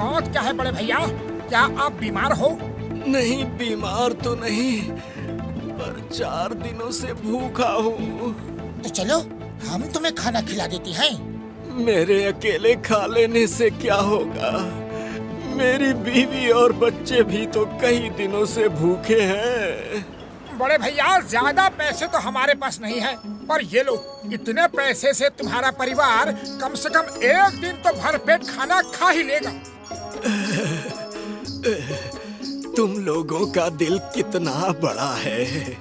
बात क्या है बड़े भैया? क्या आप बीमार हो? नहीं, बीमार तो नहीं, पर 4 दिनों से भूखा हूँ। तो चलो हम तुम्हें खाना खिला देती हैं। मेरे अकेले खा लेने से क्या होगा? मेरी बीवी और बच्चे भी तो कई दिनों से भूखे हैं। बड़े भैया, ज्यादा पैसे तो हमारे पास नहीं है, पर ये लो, इतने पैसे से तुम्हारा परिवार कम से कम 1 दिन तो भरपेट खाना खा ही लेगा। तुम लोगों का दिल कितना बड़ा है।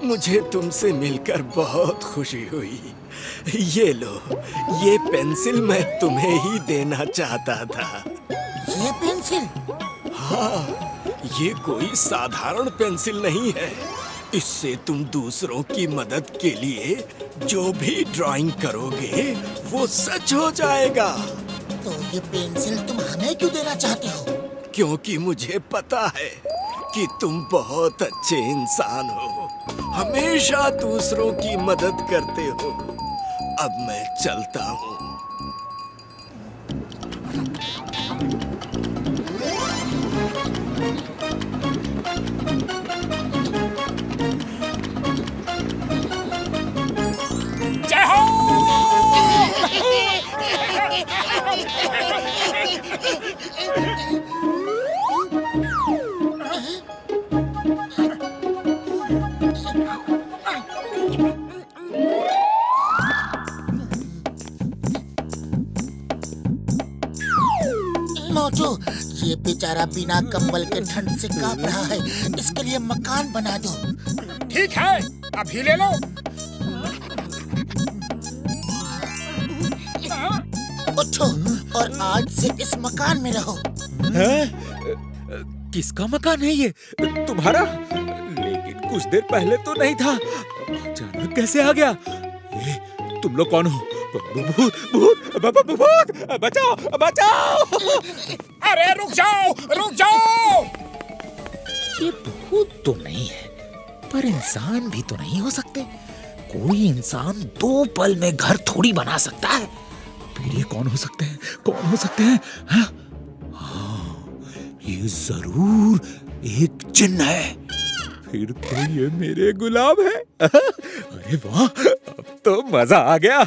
मुझे तुमसे मिलकर बहुत खुशी हुई। ये लो, ये पेंसिल मैं तुम्हें ही देना चाहता था। ये पेंसिल? हाँ, ये कोई साधारण पेंसिल नहीं है। इससे तुम दूसरों की मदद के लिए जो भी ड्राइंग करोगे वो सच हो जाएगा। तो ये पेंसिल तुम हमें क्यों देना चाहते हो? क्योंकि मुझे पता है कि तुम बहुत अच्छे इंसान हो, हमेशा दूसरों की मदद करते हो। अब मैं चलता हूँ। जय हो! मोटू, ये बेचारा बिना कंबल के ठंड से कांप रहा है। इसके लिए मकान बना दो। ठीक है, अभी ले लो। उठो और आज से इस मकान में रहो। किसका मकान है ये? तुम्हारा? लेकिन कुछ देर पहले तो नहीं था, अचानक कैसे आ गया? तुम लोग कौन हो? भूत, भूत, भूत, बचाओ, बचाओ! अरे रुक जाओ, रुक जाओ! ये भूत तो नहीं है, पर इंसान भी तो नहीं हो सकते। कोई इंसान 2 पल में घर थोड़ी बना सकता है। फिर ये कौन हो सकते हैं? कौन हो सकते हैं? हाँ, ये जरूर एक जिन्न है। फिर तो ये मेरे गुलाब है। अरे वाह, अब तो मजा आ गया।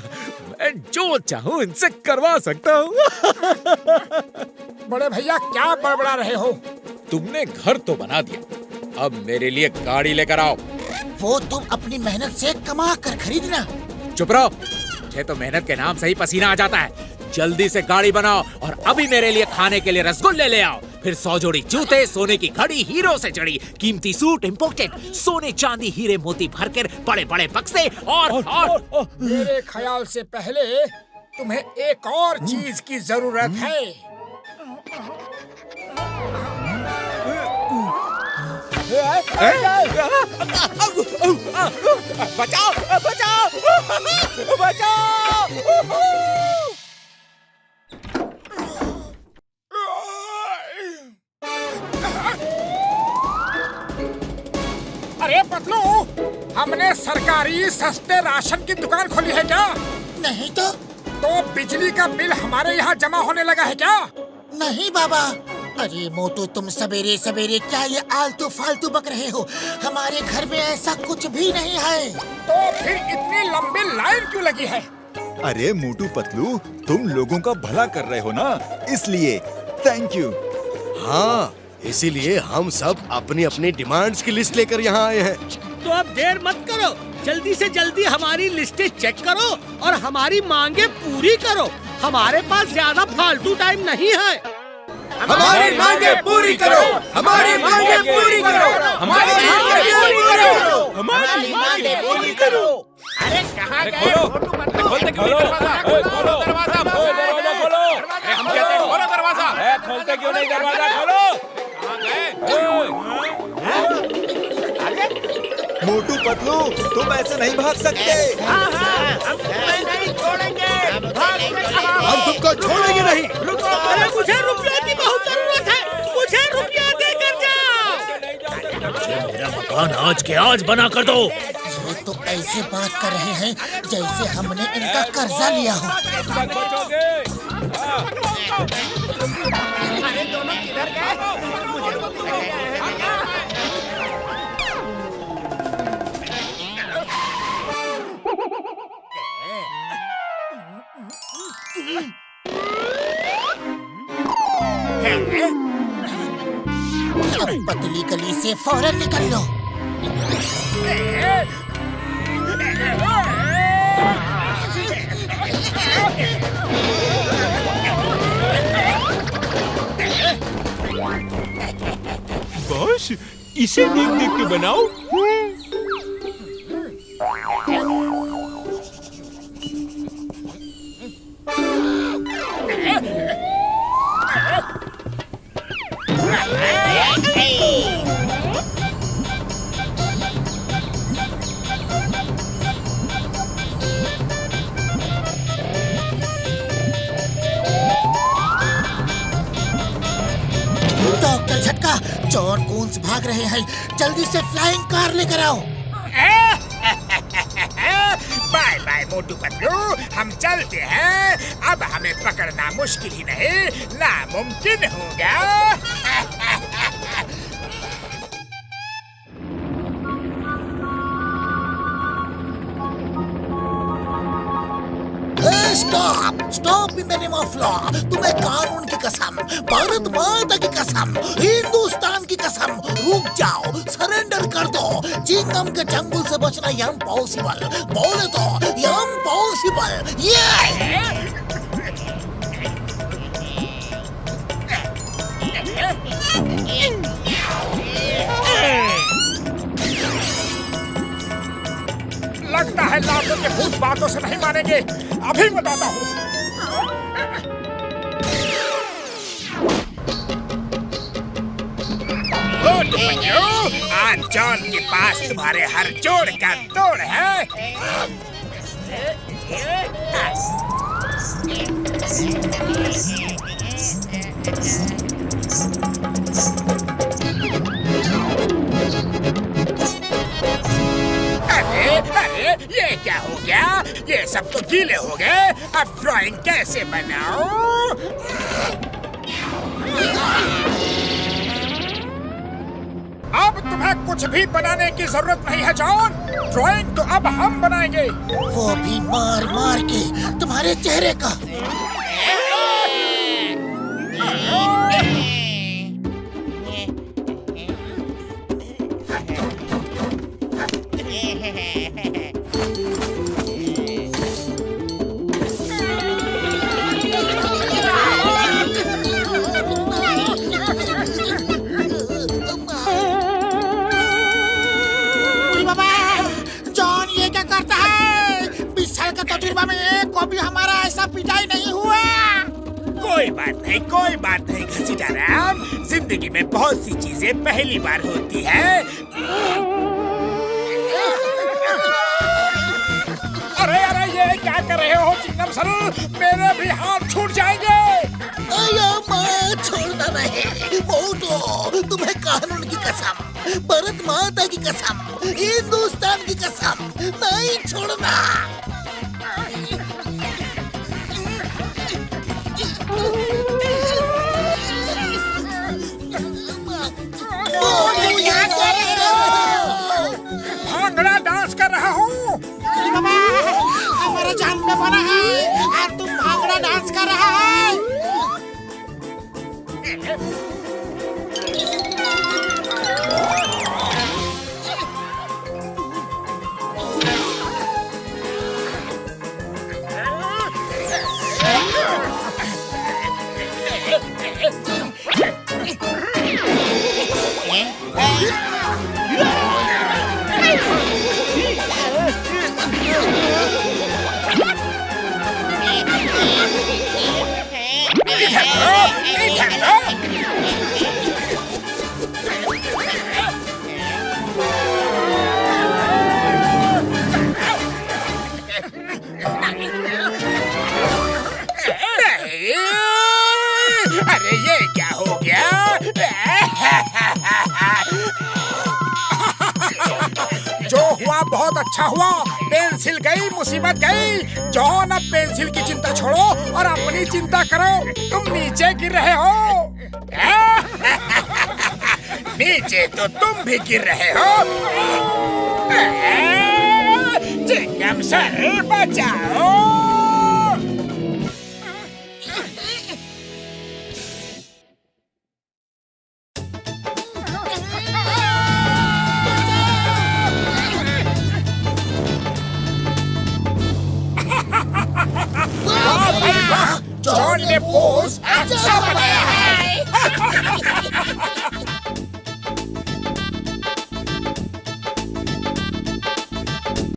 मैं जो चाहूं इनसे करवा सकता हूँ। बड़े भैया, क्या बड़बड़ा रहे हो? तुमने घर तो बना दिया, अब मेरे लिए गाड़ी लेकर आओ। वो तुम अपनी मेहनत से कमा कर खरीदना। चुप रहो, मुझे तो मेहनत के नाम से ही पसीना आ जाता है। जल्दी से गाड़ी बनाओ और अभी मेरे लिए खाने के लिए रसगुल्ले ले आओ। फिर 100 जोड़ी जूते, सोने की घड़ी हीरो से जड़ी, कीमती सूट इम्पोर्टेड, सोने चांदी हीरे मोती भरकर बड़े बड़े बक्से और मेरे ख्याल से पहले तुम्हें एक और चीज की जरूरत है। बचाओ, बचाओ, बचाओ! अरे पतलू, हमने सरकारी सस्ते राशन की दुकान खोली है क्या? नहीं तो बिजली का बिल हमारे यहाँ जमा होने लगा है क्या? नहीं बाबा। अरे मोटू, तुम सवेरे सवेरे क्या ये आलतू फालतू बक रहे हो? हमारे घर में ऐसा कुछ भी नहीं है। तो फिर इतनी लंबी लाइन क्यों लगी है? अरे मोटू पतलू, तुम लोगों का भला कर रहे हो ना, इसलिए थैंक यू। हाँ, इसीलिए हम सब अपनी अपनी डिमांड्स की लिस्ट लेकर यहाँ आए हैं। तो अब देर मत करो, जल्दी से जल्दी हमारी लिस्टें चेक करो और हमारी मांगे पूरी करो। हमारे पास ज्यादा फालतू टाइम नहीं है। हमारी मांगे पूरी करो, हमारी मांगे पूरी करो, हमारी मांगे पूरी करो, हमारी मांगे पूरी करो। अरे कहाँ गए? खोलते क्यों नहीं दरवाजा? खोलो दरवाजा, खोलो! अरे हम कहते हैं खोलो दरवाजा। खोलते क्यों नहीं दरवाजा? खोलो! मोटू पतलू, तुम ऐसे नहीं भाग सकते। हम तुम्हें नहीं छोड़ेंगे। हम तुमको छोड़ेंगे नहीं। रुको, अरे मुझे रुपया की बहुत जरूरत है, मुझे रुपया देकर जाओ। मेरा मकान आज के आज बना कर दो। ये तो ऐसे बात कर रहे हैं जैसे हमने इनका कर्जा लिया हो। पतली गली से फौरन निकल लो। बॉस, इसे देख देख के बनाओ। डॉक्टर झटका, जॉन कून्स भाग रहे हैं, जल्दी से फ्लाइंग कार लेकर आओ। बाय बाय मोटू पतलू, हम चलते हैं। अब हमें पकड़ना मुश्किल ही नहीं, नामुमकिन होगा। Stop stop in the name of law. तुम्हें कानून की कसम, भारत माता की कसम, हिंदुस्तान की कसम, रुक जाओ, सरेंडर कर दो। चिंगम के चंगुल से बचना इम्पॉसिबल, बोले तो इम्पॉसिबल। ये लगता है लातों के भूत बातों से नहीं मानेंगे। अभी बताता हूँ। आज जॉन के पास तुम्हारे हर जोड़ का तोड़ है। अरे ये क्या हो गया? ये सब तो गीले हो गए। अब ड्राइंग कैसे बनाऊं? अब तुम्हें कुछ भी बनाने की जरूरत नहीं है जॉन। ड्राइंग तो अब हम बनाएंगे। वो भी मार मार के तुम्हारे चेहरे का। कभी हमारा ऐसा पिटाई नहीं हुआ। कोई बात नहीं घसीटाराम, जिंदगी में बहुत सी चीजें पहली बार होती है। अरे ये क्या कर रहे हो चिंगम सर? मेरे भी हाथ छूट जाएंगे। छोड़ना नहीं मोटू, तुम्हें कानून की कसम, भारत माता की कसम, हिंदुस्तान की कसम, नहीं छोड़ना। भांगड़ा डांस कर रहा हूँ। हमारा जान में बना है और तुम भांगड़ा डांस कर रहा है। अरे ये क्या हो गया? जो हुआ बहुत अच्छा हुआ। पेंसिल गई, मुसीबत गई। जॉन, अब पेंसिल की चिंता छोड़ो और अपनी चिंता करो। तुम नीचे गिर रहे हो। नीचे तो तुम भी गिर रहे हो। चिंगम सर बचाओ। जॉन ने